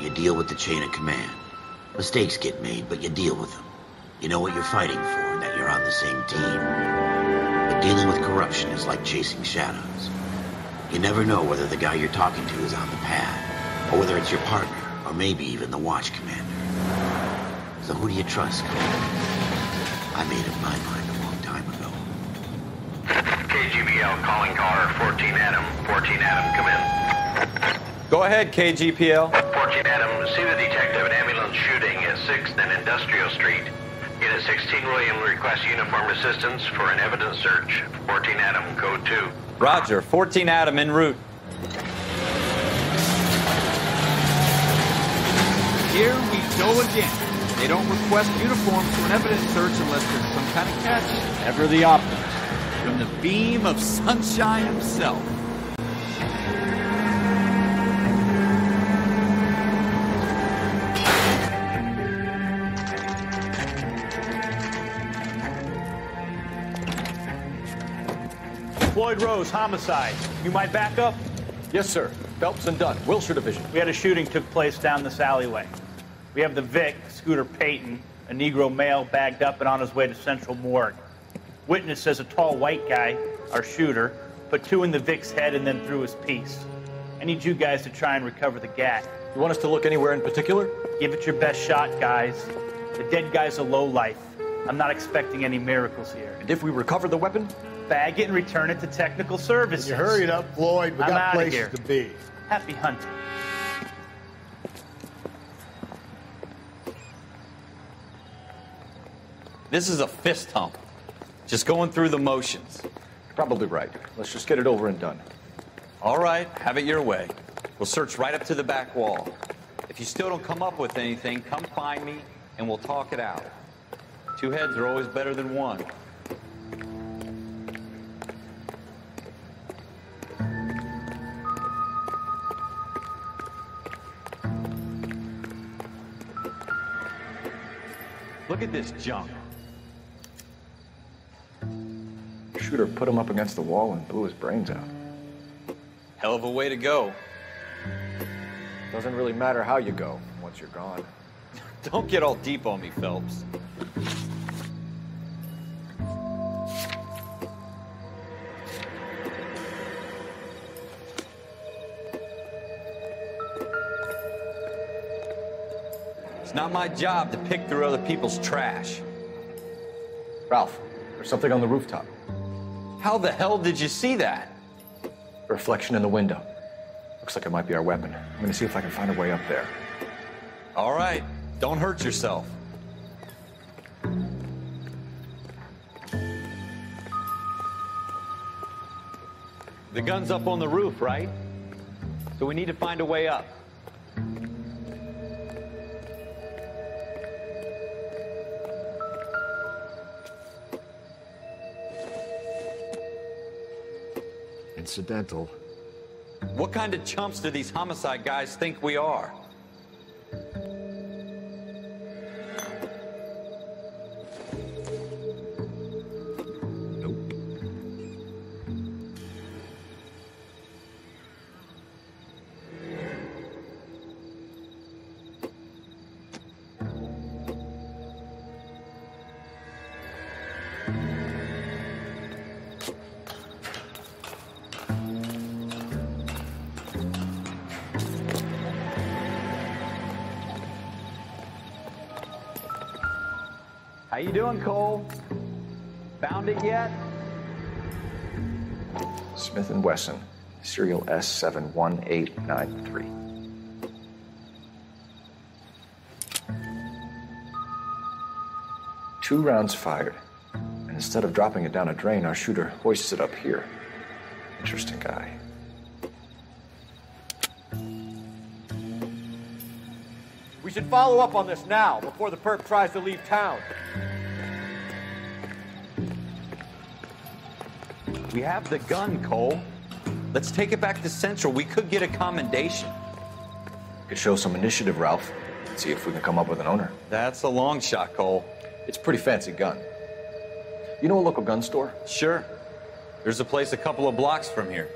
you deal with the chain of command. Mistakes get made, but you deal with them. You know what you're fighting for, and that you're on the same team. But dealing with corruption is like chasing shadows. You never know whether the guy you're talking to is on the pad, or whether it's your partner, or maybe even the watch commander. So who do you trust, Cole? I made up my mind a long time ago. KGBL calling caller 14 Adam. 14 Adam, come in. Go ahead, KGPL. 14 Adam, see the detective, an ambulance shooting at 6th and Industrial Street. Unit 16 William requests uniformed assistance for an evidence search. 14 Adam, code 2. Roger, 14 Adam en route. Here we go again. They don't request uniforms for an evidence search unless there's some kind of catch. Ever the optimist. From the beam of sunshine himself. Floyd Rose, homicide. You might back up? Yes, sir. Phelps and Dunn, Wilshire Division. We had a shooting took place down this alleyway. We have the Vic, Scooter Payton, a Negro male bagged up and on his way to Central Morgue. Witness says a tall white guy, our shooter, put 2 in the Vic's head and then threw his piece. I need you guys to try and recover the gat. You want us to look anywhere in particular? Give it your best shot, guys. The dead guy's a lowlife. I'm not expecting any miracles here. And if we recover the weapon? Bag it and return it to technical services. You hurry it up, Floyd. We got places to be. Happy hunting. This is a fist hump. Just going through the motions. You're probably right. Let's just get it over and done. All right, have it your way. We'll search right up to the back wall. If you still don't come up with anything, come find me and we'll talk it out. 2 heads are always better than 1. Look at this junk. Shooter put him up against the wall and blew his brains out. Hell of a way to go. Doesn't really matter how you go once you're gone. Don't get all deep on me, Phelps. It's not my job to pick through other people's trash. Ralph, there's something on the rooftop. How the hell did you see that? A reflection in the window. Looks like it might be our weapon. I'm gonna see if I can find a way up there. All right, don't hurt yourself. The gun's up on the roof, right? So we need to find a way up. Incidental. What kind of chumps do these homicide guys think we are? How you doing, Cole? Found it yet? Smith & Wesson, serial S71893. Two rounds fired, and instead of dropping it down a drain, our shooter hoists it up here. Interesting guy. We should follow up on this now, before the perp tries to leave town. We have the gun, Cole. Let's take it back to Central. We could get a commendation. Could show some initiative, Ralph. See if we can come up with an owner. That's a long shot, Cole. It's a pretty fancy gun. You know a local gun store? Sure. There's a place a couple of blocks from here.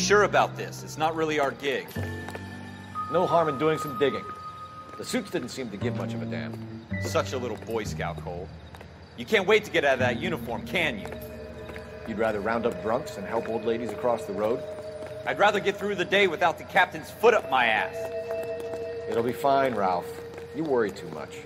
sure about this. It's not really our gig. No harm in doing some digging. The suits didn't seem to give much of a damn. Such a little Boy Scout, Cole. You can't wait to get out of that uniform, can you? You'd rather round up drunks and help old ladies across the road? I'd rather get through the day without the captain's foot up my ass. It'll be fine, Ralph. You worry too much.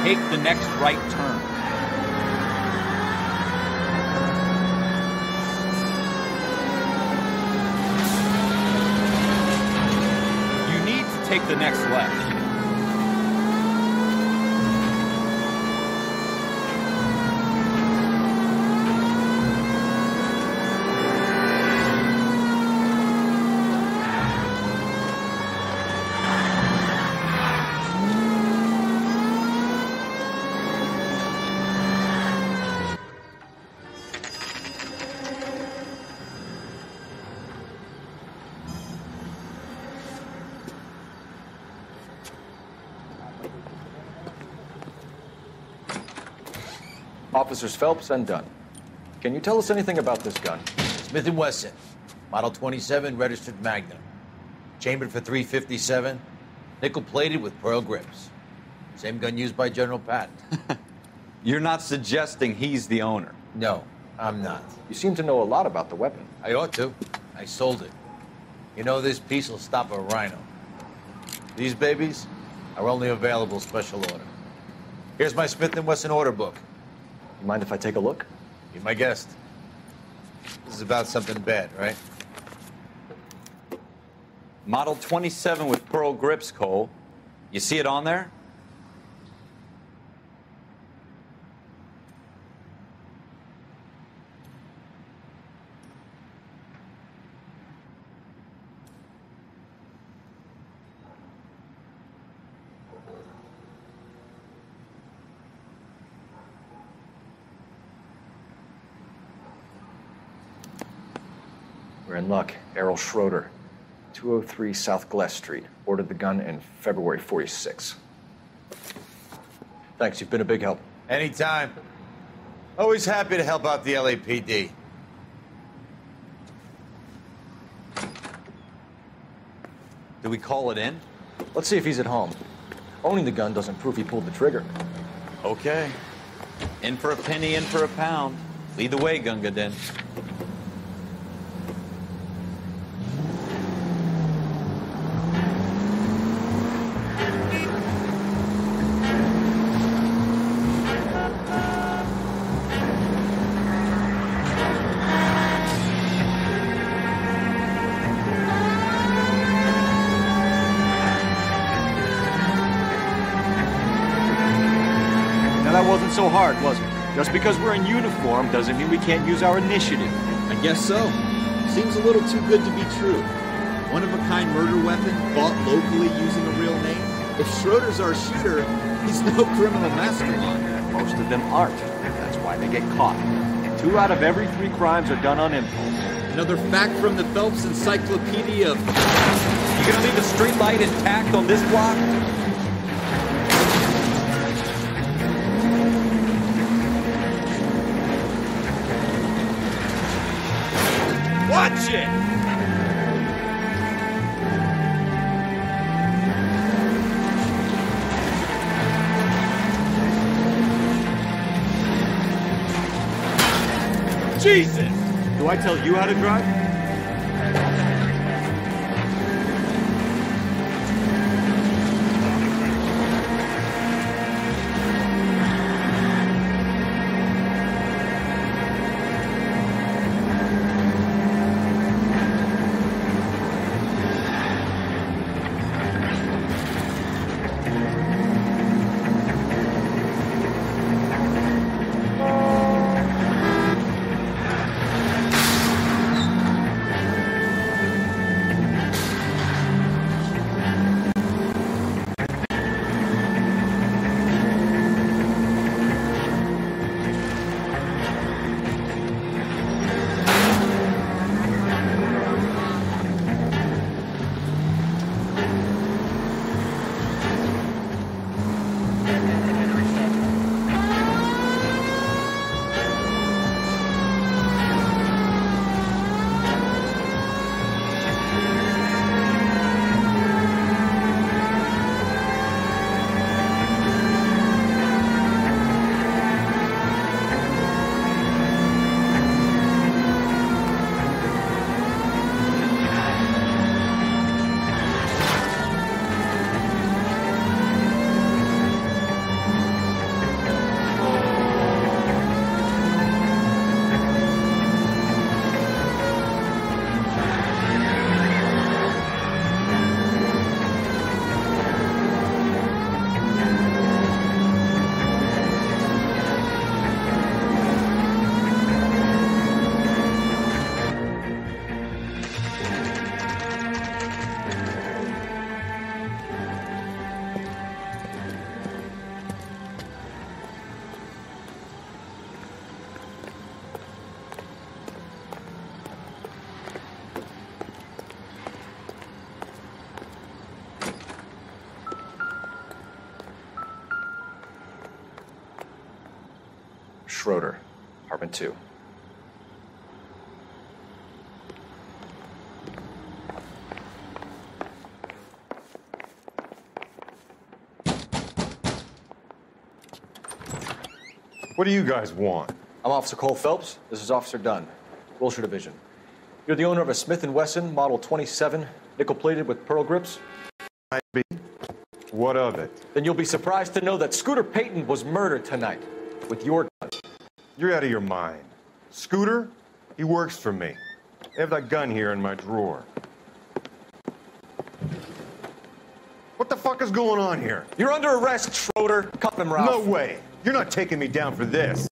Take the next right turn. You need to take the next left. Officers Phelps and Dunn. Can you tell us anything about this gun? Smith & Wesson, Model 27, registered Magnum. Chambered for .357, nickel-plated with pearl grips. Same gun used by General Patton. You're not suggesting he's the owner? No, I'm not. You seem to know a lot about the weapon. I ought to. I sold it. You know, this piece will stop a rhino. These babies are only available special order. Here's my Smith & Wesson order book. You mind if I take a look? Be my guest. This is about something bad, right? Model 27 with pearl grips, Cole. You see it on there? We're in luck. Errol Schroeder, 203 South Glass Street. Ordered the gun in February '46. Thanks, you've been a big help. Anytime. Always happy to help out the LAPD. Do we call it in? Let's see if he's at home. Owning the gun doesn't prove he pulled the trigger. Okay. In for a penny, in for a pound. Lead the way, Gunga Din. That wasn't so hard, was it? Just because we're in uniform doesn't mean we can't use our initiative. I guess so. Seems a little too good to be true. One-of-a-kind murder weapon bought locally using a real name? If Schroeder's our shooter, he's no criminal mastermind. Most of them aren't. That's why they get caught. 2 out of every 3 crimes are done on impulse. Another fact from the Phelps Encyclopedia of... You gonna leave the street light intact on this block? Watch it! Jesus! Do I tell you how to drive? Schroeder, apartment 2. What do you guys want? I'm Officer Cole Phelps. This is Officer Dunn, Wilshire Division. You're the owner of a Smith & Wesson Model 27, nickel-plated with pearl grips? I be. What of it? Then you'll be surprised to know that Scooter Payton was murdered tonight with your gun. You're out of your mind. Scooter? He works for me. I have that gun here in my drawer. What the fuck is going on here? You're under arrest, Schroeder. Cuff him, Ralph. No way. You're not taking me down for this.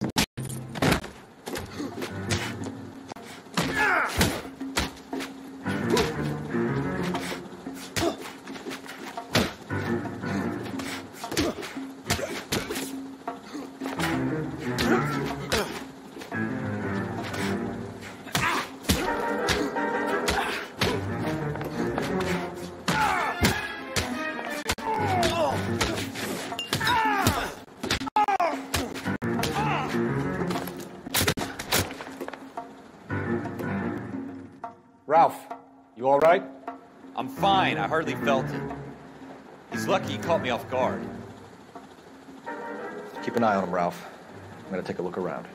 Ralph, you all right? I'm fine. I hardly felt it. He's lucky he caught me off guard. Keep an eye on him, Ralph. I'm gonna take a look around.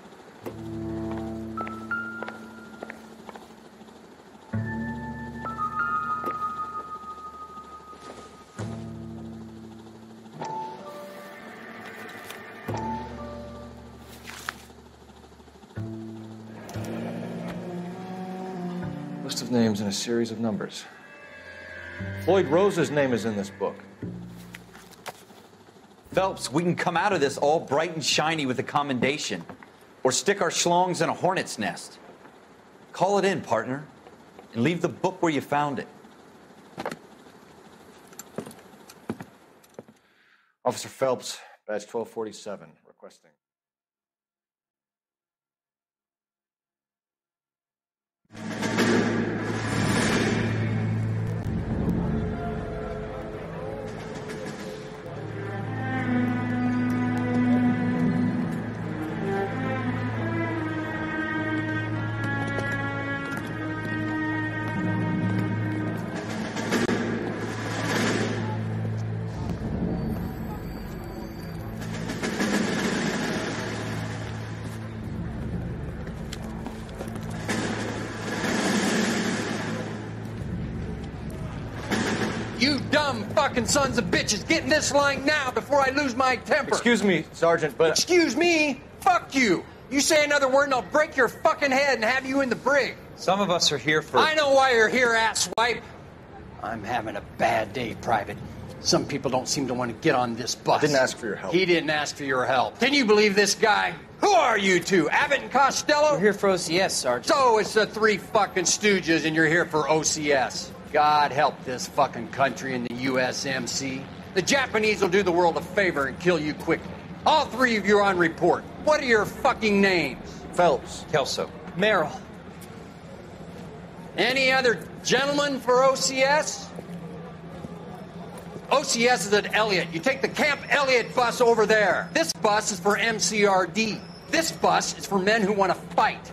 List of names and a series of numbers. Floyd Rose's name is in this book. Phelps, we can come out of this all bright and shiny with a commendation, or stick our schlongs in a hornet's nest. Call it in, partner, and leave the book where you found it. Officer Phelps, badge 1247, requesting. You dumb fucking sons of bitches, get in this line now before I lose my temper. Excuse me, Sergeant, but... Excuse me? Fuck you. You say another word and I'll break your fucking head and have you in the brig. Some of us are here for... I know why you're here, asswipe. I'm having a bad day, Private. Some people don't seem to want to get on this bus. I didn't ask for your help. He didn't ask for your help. Can you believe this guy? Who are you two? Abbott and Costello? We're here for OCS, Sergeant. So it's the three fucking stooges and you're here for OCS. God help this fucking country and the USMC. The Japanese will do the world a favor and kill you quickly. All three of you are on report. What are your fucking names? Phelps. Kelso. Merrill. Any other gentlemen for OCS? OCS is at Elliott. You take the Camp Elliott bus over there. This bus is for MCRD. This bus is for men who want to fight.